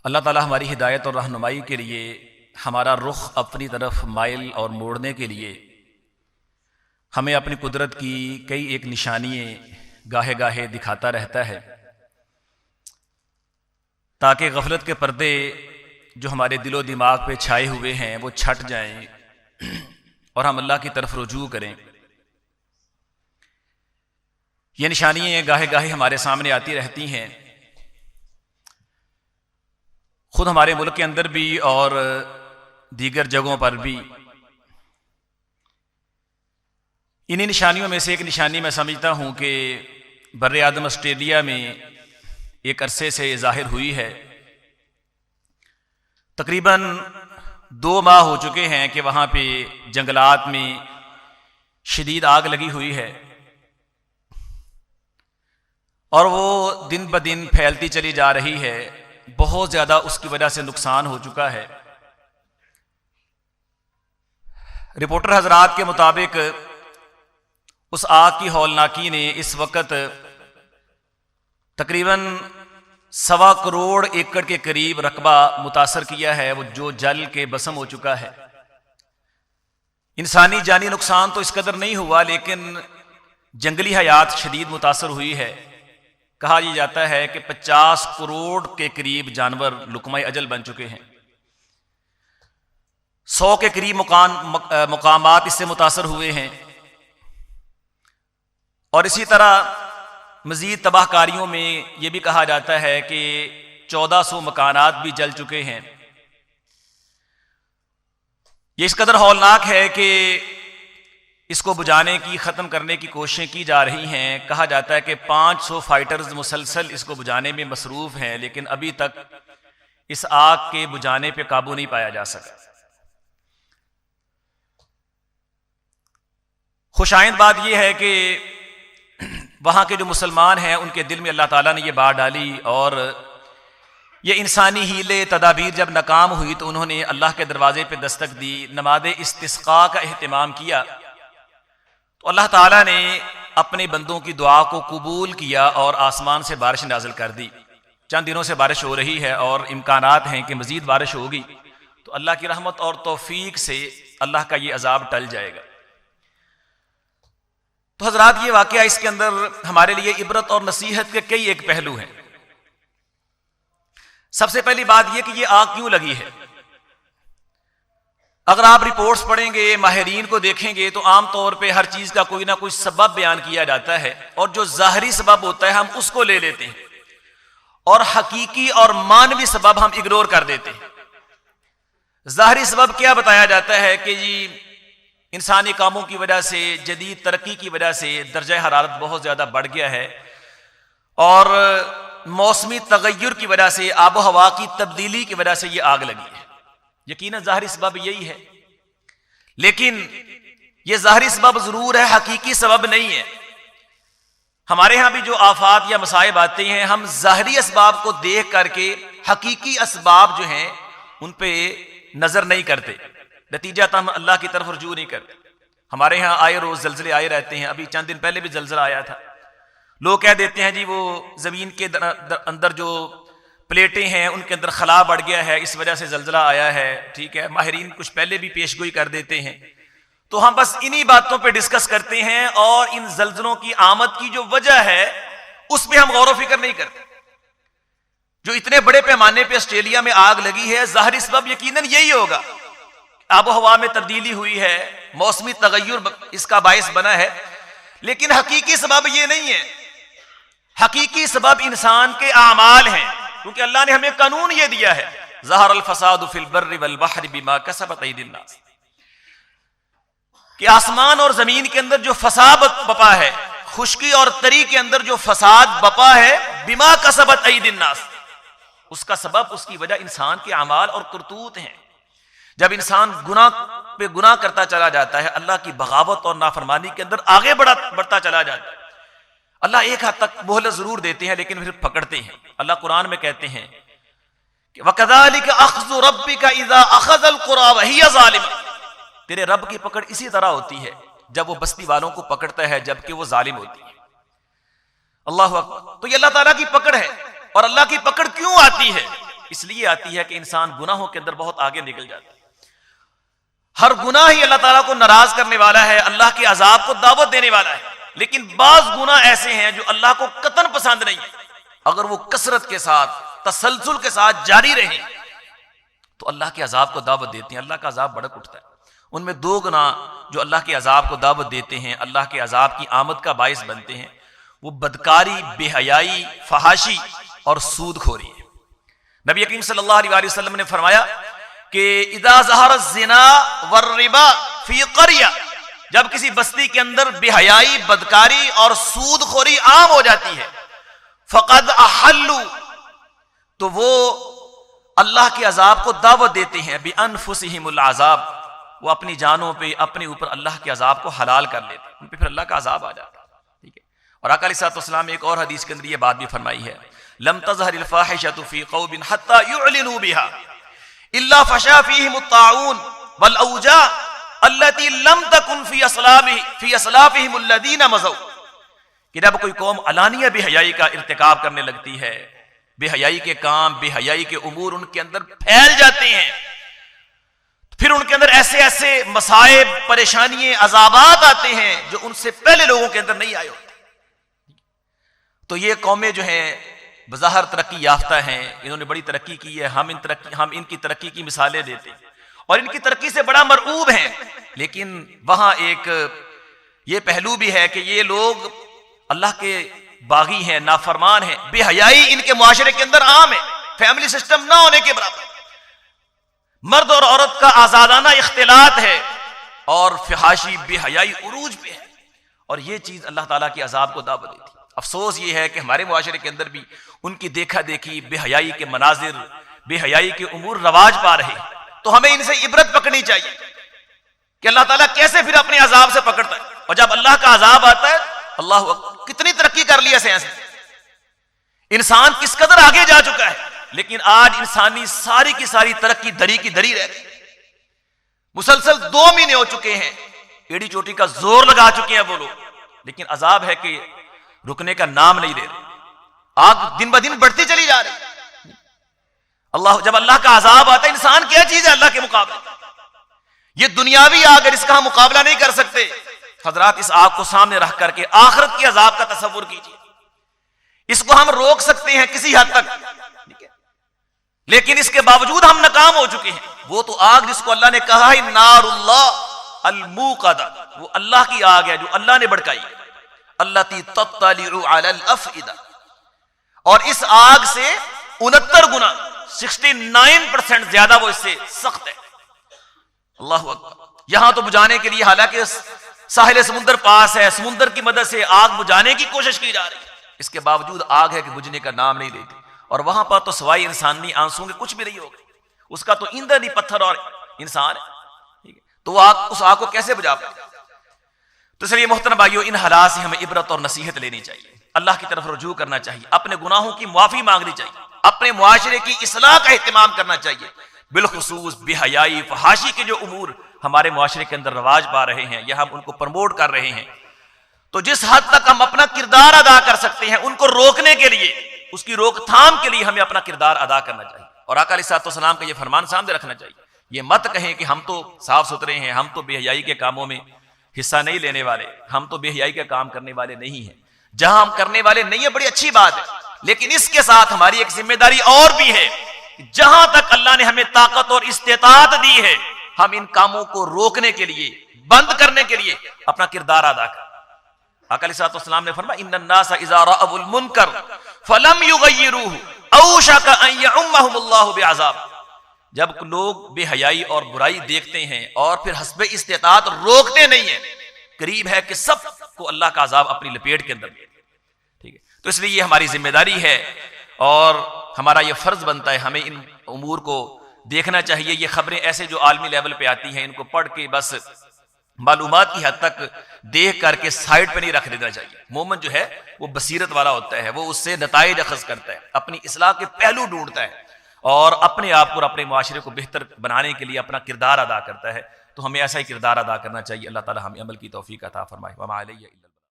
अल्लाह ताला हमारी हिदायत और रहनुमाई के लिए हमारा रुख अपनी तरफ माइल और मोड़ने के लिए हमें अपनी कुदरत की कई एक निशानियाँ गाहे गाहे दिखाता रहता है, ताकि गफलत के पर्दे जो हमारे दिलो दिमाग पे छाए हुए हैं वो छट जाएं और हम अल्लाह की तरफ रुजू करें। ये निशानियाँ गाहे गाहे हमारे सामने आती रहती हैं, खुद हमारे मुल्क के अंदर भी और दीगर जगहों पर भी। इन्हीं निशानियों में से एक निशानी मैं समझता हूँ कि बर्रे आदम ऑस्ट्रेलिया में एक अरसे से ज़ाहिर हुई है। तकरीबन 2 माह हो चुके हैं कि वहाँ पे जंगलात में शदीद आग लगी हुई है और वो दिन ब दिन फैलती चली जा रही है। बहुत ज़्यादा उसकी वजह से नुकसान हो चुका है। रिपोर्टर हजरात के मुताबिक उस आग की हौलनाकी ने इस वक्त तकरीबन 1.25 करोड़ एकड़ के करीब रकबा मुतासर किया है, वो जो जल के बसम हो चुका है। इंसानी जानी नुकसान तो इस कदर नहीं हुआ, लेकिन जंगली हयात शदीद मुतासर हुई है। कहा यह जाता है कि 50 करोड़ के करीब जानवर लुकमा अजल बन चुके हैं। 100 के करीब मुकामात इससे मुतासर हुए हैं और इसी तरह मजीद तबाहकारियों में यह भी कहा जाता है कि 1400 मकानात भी जल चुके हैं। ये इस कदर हौलनाक है कि इसको बुझाने की, ख़त्म करने की कोशिशें की जा रही हैं। कहा जाता है कि 500 फाइटर्स मुसलसल इसको बुझाने में मसरूफ़ हैं, लेकिन अभी तक इस आग के बुझाने पे काबू नहीं पाया जा सका। खुशाइंद बात यह है कि वहाँ के जो मुसलमान हैं उनके दिल में अल्लाह ताला ने ये बात डाली और ये इंसानी हीले तदाबीर जब नाकाम हुई तो उन्होंने अल्लाह के दरवाजे पे दस्तक दी, नमाज़े इस्तिस्का का एहतमाम किया। तो अल्लाह ताला ने अपने बंदों की दुआ को कबूल किया और आसमान से बारिश नाजिल कर दी। चंद दिनों से बारिश हो रही है और इम्कानात हैं कि मजीद बारिश होगी, तो अल्लाह की रहमत और तौफीक से अल्लाह का ये अजाब टल जाएगा। तो हजरात, ये वाकया इसके अंदर हमारे लिए इबरत और नसीहत के कई एक पहलू हैं। सबसे पहली बात यह कि ये आग क्यों लगी है। अगर आप रिपोर्ट्स पढ़ेंगे, माहिरीन को देखेंगे, तो आमतौर पे हर चीज का कोई ना कोई सबब बयान किया जाता है और जो ज़ाहरी सबब होता है हम उसको ले लेते हैं और हकीकी और मानवी सबब हम इग्नोर कर देते हैं। ज़ाहरी सबब क्या बताया जाता है कि जी इंसानी कामों की वजह से, जदीद तरक्की की वजह से दर्जा हरारत बहुत ज्यादा बढ़ गया है और मौसमी तगय्युर की वजह से, आबो हवा की तब्दीली की वजह से ये आग लगी है। यकीनन ज़ाहरी सबब यही है, लेकिन ये ज़ाहरी सबब जरूर है, हकीकी सबब नहीं है। हमारे यहां भी जो आफात या मसाइब आते हैं, हम ज़ाहरी असबाब को देख करके हकीकी असबाब जो हैं उन पे नजर नहीं करते, नतीजा तो हम अल्लाह की तरफ रुजू नहीं करते। हमारे यहाँ आए रोज जलजले आए रहते हैं। अभी चंद दिन पहले भी जलजला आया था। लोग कह देते हैं जी वो जमीन के अंदर जो प्लेटें हैं उनके अंदर खला बढ़ गया है, इस वजह से जलजला आया है। ठीक है, माहिरीन कुछ पहले भी पेशगोई कर देते हैं, तो हम बस इन्हीं बातों पे डिस्कस करते हैं और इन जलजलों की आमद की जो वजह है उस पर हम गौर व फिक्र नहीं करते। जो इतने बड़े पैमाने पे ऑस्ट्रेलिया में आग लगी है, ज़ाहरी सबब यकीनन यही होगा, आबो हवा में तब्दीली हुई है, मौसमी तगय्युर इसका बायस बना है, लेकिन हकीकी सबब ये नहीं है। हकीकी सबब इंसान के आमाल हैं, क्योंकि अल्लाह ने हमें कानून ये दिया है, ज़हरल फसादु फिल बर्रि वल बहरि बिमा कसबत अयदिन नास, कि आसमान और जमीन के अंदर जो फसाद बपा है, खुश्की और तरी के अंदर जो फसाद बपा है, बिमा कसबत अयदिन नास, उसका सबब, उसकी वजह इंसान के अमाल और करतूत हैं। जब इंसान गुनाह पे गुनाह करता चला जाता है, अल्लाह की बगावत और नाफरमानी के अंदर आगे बढ़ता चला जाता है, अल्लाह एक हद तक मोहलत जरूर देते हैं लेकिन फिर पकड़ते हैं। अल्लाह कुरान में कहते हैं कि वकज़ालिक अख़्ज़ु रब्बिका इज़ा अख़ज़ल क़ुरा वहिय ज़ालिमा, तेरे रब की पकड़ इसी तरह होती है जब वो बस्ती वालों को पकड़ता है जबकि वो जालिम होती है। अल्लाह अकबर। तो ये अल्लाह ताला की पकड़ है। और अल्लाह की पकड़ क्यों आती है? इसलिए आती है कि इंसान गुनाहों के अंदर बहुत आगे निकल जाता है। हर गुनाह ही अल्लाह ताला को नाराज करने वाला है, अल्लाह के अजाब को दावत देने वाला है। लेकिन बाज गुनाह ऐसे हैं जो अल्लाह को कतन पसंद नहीं है, अगर वो कसरत के साथ तसलसल के साथ जारी रहे तो अल्लाह के अजाब को दावत देते हैं, अल्लाह का अजाब भड़क उठता है। उनमें दो गुनाह जो अल्लाह के अजाब को दावत देते हैं, अल्लाह के अजाब की आमद का बाइस बनते हैं, वो बदकारी, बेहयाई, फहाशी और सूदखोरी है। नबी करीम सल्लल्लाहु अलैहि वसल्लम ने फरमाया कि इदा ज़हर ज़िना वर्रिबा फी क़रिया, जब किसी बस्ती के अंदर बेहयाई, बदकारी और सूदखोरी आम हो जाती है, फ़क़द अहल्लू, तो वो अल्लाह के अजाब को दावत देते हैं, बिअनफुसिहिमुल अज़ाब, वो अपनी जानों पे, अपने ऊपर अल्लाह के अजाब को हलाल कर लेते हैं, उन पे फिर अल्लाह का अजाब आ जाता है। ठीक है। और आका अलैहिस्सलाम ने एक और हदीस के अंदर ये बात भी फरमाई है, लम तज़हरिल फ़ाहिशतु फ़ी क़ौमिन हत्ता युअलिनू बिहा इल्ला फशा फ़ीहिमुत ताऊन वल औजा अल्लती लम तकुन फ़ी अस्लाफ़िहिमुल लदीना मज़ौ, कि जब कोई कौम अलानिया बेहयाई का इर्तिकाब करने लगती है, बेहयाई के काम, बेहयाई के उमूर उनके अंदर फैल जाते हैं, फिर उनके अंदर ऐसे ऐसे मसाइब, परेशानियां, अजाबात आते हैं जो उनसे पहले लोगों के अंदर नहीं आए होते। तो ये कौमें जो हैं बज़ाहिर तरक्की याफ्ता हैं, इन्होंने बड़ी तरक्की की है, हम इनकी तरक्की की मिसालें देते हैं और इनकी तरक्की से बड़ा मरऊब हैं। लेकिन वहां एक ये पहलू भी है कि ये लोग अल्लाह के बागी हैं, नाफरमान हैं, बेहयाई इनके मुआशरे के अंदर आम है, फैमिली सिस्टम ना होने के बराबर, मर्द और औरत का आजादाना इख्तिलात है और फहाशी, बेहयाई उरूज पे है, और ये चीज अल्लाह ताला के अजाब को दावत देती है। अफसोस ये है कि हमारे मुआशरे के अंदर भी उनकी देखा देखी, बेहयाई के मनाजिर, बेहयाई के उमूर रवाज पा रहे, तो हमें इनसे इबरत पकड़नी चाहिए कि अल्लाह ताला कैसे फिर अपने अजाब से पकड़ता है। और जब अल्लाह का अजाब आता है, अल्लाह कितनी तरक्की कर लिया साइंस, इंसान किस कदर आगे जा चुका है, लेकिन आज इंसानी सारी की सारी तरक्की दरी की दरी रह गई। मुसलसल 2 महीने हो चुके हैं, एड़ी चोटी का जोर लगा चुके हैं वो लोग, लेकिन अजाब है कि रुकने का नाम नहीं ले रहे, आग दिन ब दिन बढ़ती चली जा रही। जब अल्लाह का अजाब आता है, इंसान क्या चीज है अल्लाह के मुकाबले, ये दुनियावी आग है, इसका हम मुकाबला नहीं कर सकते। हजरात, इस आग को सामने रख करके आखिरत के अजाब का तसव्वुर कीजिए, इसको हम रोक सकते हैं किसी हद तक, ठीक है, लेकिन इसके बावजूद हम नाकाम हो चुके हैं। वो तो आग जिसको अल्लाह ने कहा है नारुल्लाह अल-मूक़दा, वो अल्लाह की आग है जो अल्लाह ने भड़काई, अल्लती तत्तलिउ अलल अफ़इदा, और इस आग से 69 गुना 69% ज्यादा वो इससे सख्त है। अल्लाह अकबर। यहां तो बुझाने के लिए हालांकि साहिल समुद्र पास है, समुद्र की मदद से आग बुझाने की कोशिश की जा रही है, इसके बावजूद आग है कि बुझने का नाम नहीं लेती, और वहां पर तो सवाई इंसानी आंसुओं के कुछ भी नहीं होगा, उसका तो ईंधन ही पत्थर और इंसान है, तो आग, उस आग को कैसे बुझा पाए। तो इसलिए मोहतरम भाइयों, इन हालात से हमें इबरत और नसीहत लेनी चाहिए, अल्लाह की तरफ रुजू करना चाहिए, अपने गुनाहों की माफी मांगनी चाहिए, अपने मुआशरे की इस्लाह का एहतमाम करना चाहिए। बिलखुसूस बेहयाई, फहाशी के जो उमूर हमारे मुआशरे के अंदर रवाज पा रहे हैं या हम उनको प्रमोट कर रहे हैं, तो जिस हद तक हम अपना किरदार अदा कर सकते हैं उनको रोकने के लिए, उसकी रोकथाम के लिए हमें अपना किरदार अदा करना चाहिए। और आका अलैहिस्सलाम का ये फरमान सामने रखना चाहिए, ये मत कहें कि हम तो साफ सुथरे हैं, हम तो बेहयाई के कामों में हिस्सा नहीं लेने वाले, हम तो बेहयाई के काम करने वाले नहीं हैं। जहां हम करने वाले नहीं है, बड़ी अच्छी बात है, लेकिन इसके साथ हमारी एक जिम्मेदारी और भी है, जहां तक अल्लाह ने हमें ताकत और इस्तेताअत दी है, हम इन कामों को रोकने के लिए, बंद करने के लिए अपना किरदार अदा करें। आका अलैहिस्सलाम ने फरमाया, इन्नन्नास इज़ा रअवुल मुनकर फलम युगय्यिरूहु औशक अन यउम्महुमुल्लाहु बिअज़ाब, जब लोग बेहयाई और बुराई देखते हैं और फिर हस्बे इस्तेताअत रोकते नहीं है, करीब है कि सबको अल्लाह का अजाब अपनी लपेट के अंदर ले। ठीक है, तो इसलिए ये हमारी जिम्मेदारी है और हमारा ये फर्ज बनता है, हमें इन उमूर को देखना चाहिए। ये खबरें ऐसे जो आलमी लेवल पे आती हैं, इनको पढ़ के बस मालूमात की हद तक देख करके साइड पे नहीं रख देना चाहिए। मोमिन जो है वो बसीरत वाला होता है, वो उससे नताइज अखज़ करता है, अपनी इस्लाह के पहलू ढूंढता है और अपने आप को और अपने मुआशरे को बेहतर बनाने के लिए अपना किरदार अदा करता है। तो हमें ऐसा ही किरदार अदा करना चाहिए। अल्लाह ताला हमें अमल की तौफीक अता फरमाए। वमा अलैहि इल्लल